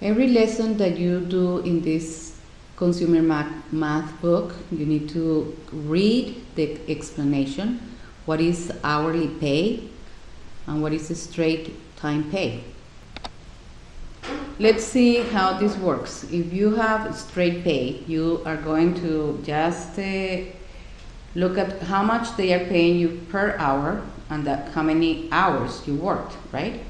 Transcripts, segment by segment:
Every lesson that you do in this consumer math book, you need to read the explanation. What is hourly pay and what is straight time pay? Let's see how this works. If you have straight pay, you are going to just look at how much they are paying you per hour and how many hours you worked, right?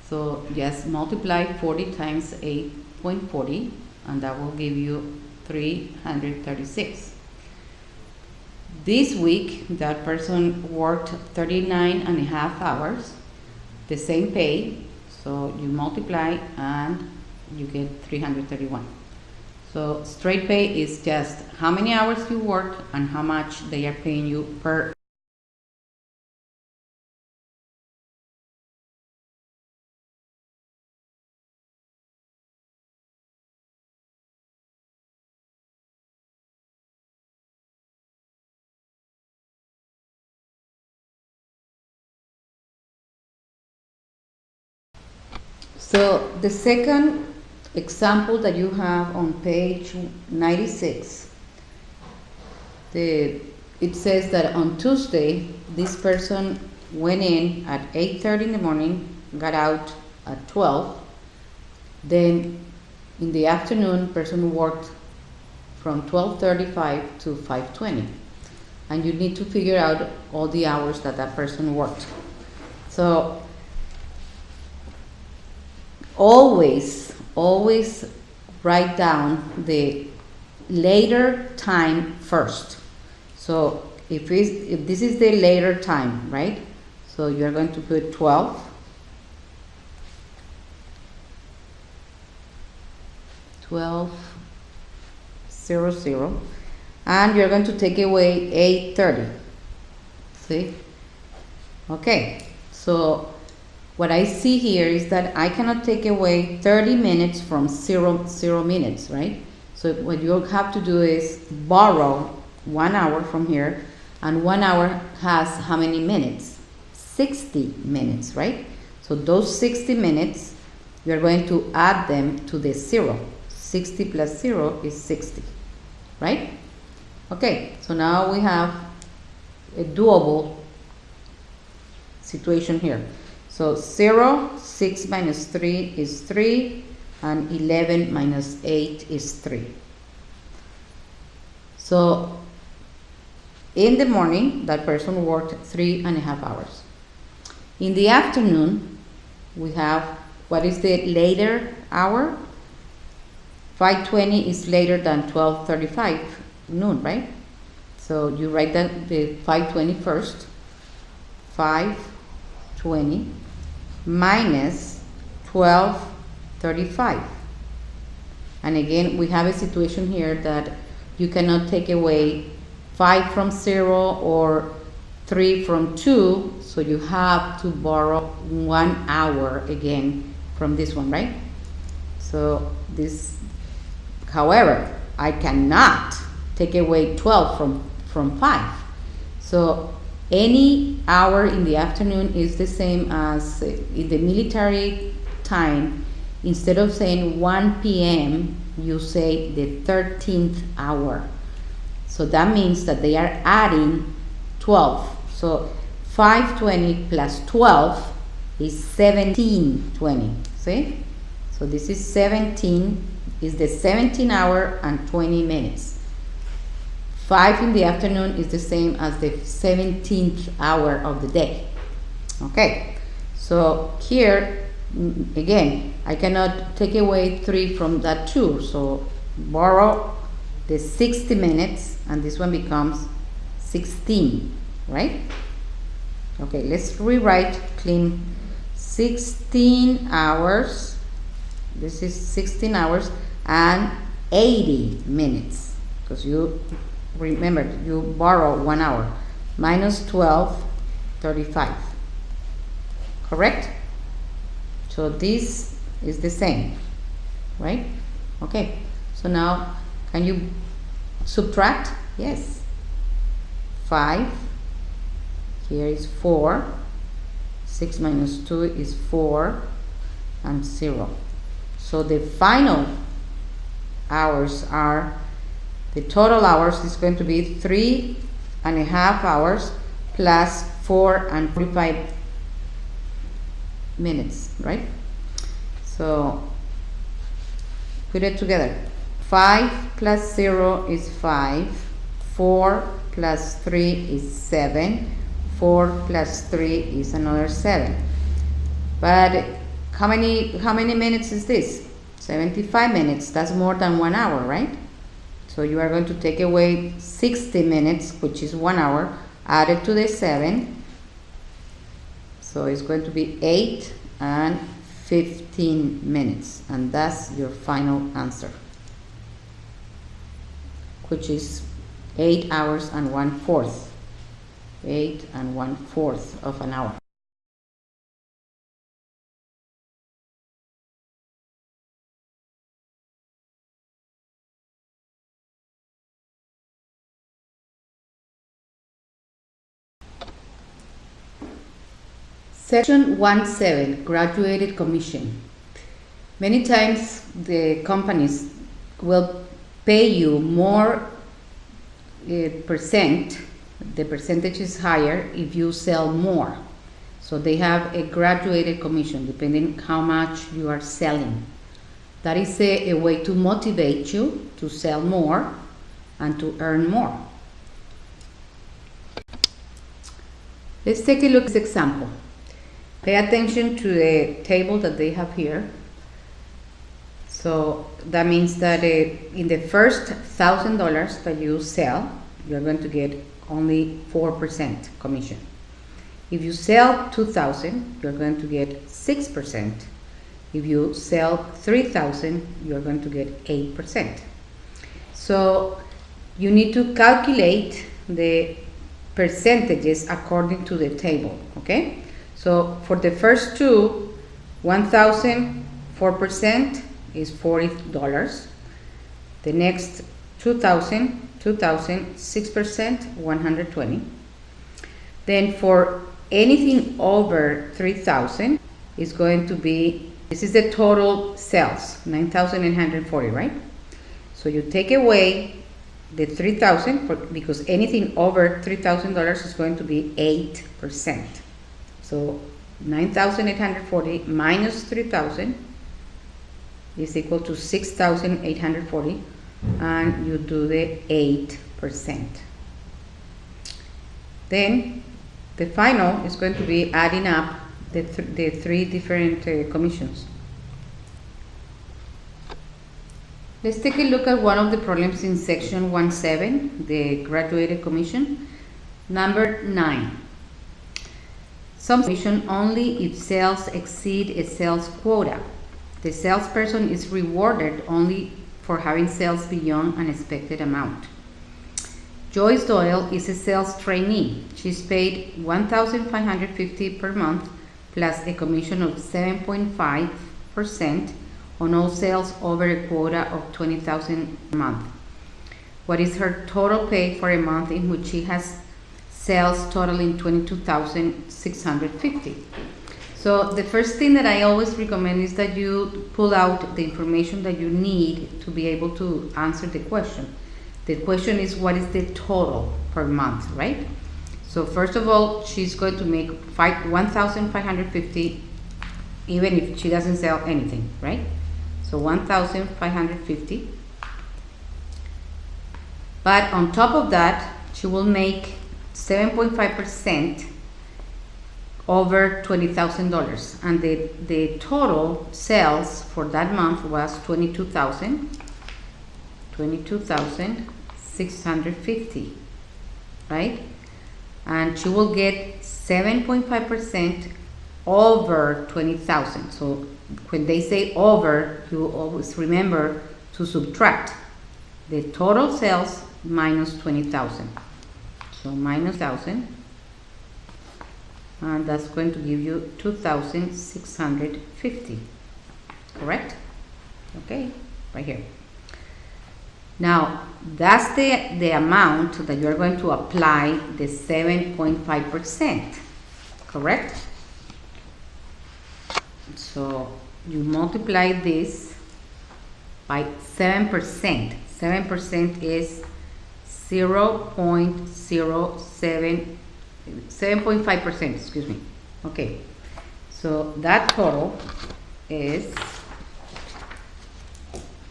So just multiply 40 times 8.40 and that will give you 336. This week, that person worked 39 and a half hours, the same pay, so you multiply and you get 331. So straight pay is just how many hours you worked and how much they are paying you per. So the second example that you have on page 96, it says that on Tuesday, this person went in at 8:30 in the morning, got out at 12. Then in the afternoon, person worked from 12:35 to 5:20. And you need to figure out all the hours that that person worked. So always write down the later time first. So if this is the later time, right? So you're going to put 12, and you're going to take away 8:30. See? Okay, so what I see here is that I cannot take away 30 minutes from 0 minutes, right? So what you have to do is borrow 1 hour from here, and 1 hour has how many minutes? 60 minutes, right? So those 60 minutes, you're going to add them to the 0. 60 plus 0 is 60, right? Okay, so now we have a doable situation here. So 0, 6 minus 3 is 3, and 11 minus 8 is 3. So in the morning, that person worked 3.5 hours. In the afternoon, we have, what is the later hour? 5:20 is later than 12:35 noon, right? So you write that the 5:20 first. 5:20 minus 12:35. And again, we have a situation here that you cannot take away 5 from 0 or 3 from 2, so you have to borrow 1 hour again from this one, right? So this, however, I cannot take away 12 from 5. So any hour in the afternoon is the same as in the military time. Instead of saying 1 p.m., you say the 13th hour. So that means that they are adding 12. So 5:20 plus 12 is 17:20. See? So this is 17, is the 17 hour and 20 minutes. 5 in the afternoon is the same as the 17th hour of the day. Okay, so here, again, I cannot take away 3 from that 2, so borrow the 60 minutes, and this one becomes 16, right? Okay, let's rewrite clean. 16 hours, this is 16 hours and 80 minutes, because you remember, you borrow 1 hour, minus 12:35, correct? So this is the same, right? Okay, so now can you subtract? Yes. 5, here is 4, 6 minus 2 is 4, and 0. So the final hours are, the total hours is going to be 3.5 hours plus 4 and 45 minutes, right? So put it together. 5 plus 0 is 5, 4 plus 3 is 7, 4 plus 3 is another 7. But how many minutes is this? 75 minutes. That's more than 1 hour, right? So you are going to take away 60 minutes, which is 1 hour, added to the 7. So it's going to be 8 and 15 minutes. And that's your final answer, which is 8 hours and 1/4. 8 and 1/4 of an hour. Section 1.7, Graduated Commission. Many times the companies will pay you more percent, the percentage is higher if you sell more. So they have a graduated commission depending how much you are selling. That is a way to motivate you to sell more and to earn more. Let's take a look at this example. Pay attention to the table that they have here. So that means that in the first $1,000 that you sell, you're going to get only 4% commission. If you sell 2,000, you're going to get 6%. If you sell 3,000, you're going to get 8%. So you need to calculate the percentages according to the table, okay? So for the first two, 1,000, 4% is $40. The next 2,000, 6%, 120. Then for anything over 3,000 is going to be, this is the total sales, 9,840, right? So you take away the 3,000 because anything over $3,000 is going to be 8%. So 9,840 minus 3,000 is equal to 6,840, and you do the 8%. Then the final is going to be adding up the three different commissions. Let's take a look at one of the problems in section 1.7, the graduated commission. Number 9. Some commission only if sales exceed a sales quota. The salesperson is rewarded only for having sales beyond an expected amount. Joyce Doyle is a sales trainee. She's paid $1,550 per month plus a commission of 7.5% on all sales over a quota of $20,000 a month. What is her total pay for a month in which she has sales totaling $22,650? So the first thing that I always recommend is that you pull out the information that you need to be able to answer the question. The question is, what is the total per month, right? So first of all, she's going to make $1,550 even if she doesn't sell anything, right? So $1,550. But on top of that, she will make 7.5% over $20,000, and the total sales for that month was $22,650, right? And she will get 7.5% over 20,000. So when they say over, you always remember to subtract the total sales minus 20,000. So minus 1,000. And that's going to give you 2,650, correct? Okay, right here. Now, that's the amount that you're going to apply the 7.5%, correct? So you multiply this by 7%. 7% is 7.5%, excuse me. Okay, so that total is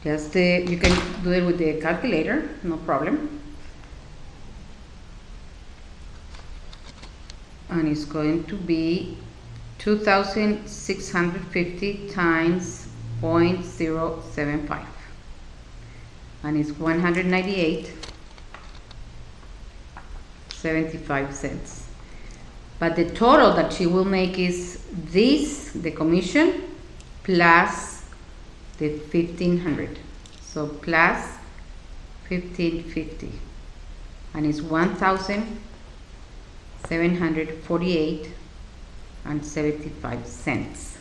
just you can do it with the calculator, no problem. And it's going to be 2,650 times 0.075, and it's 198.75. But the total that she will make is this, the commission, plus the 1,500. So plus 1,550, and it's 1,748.75.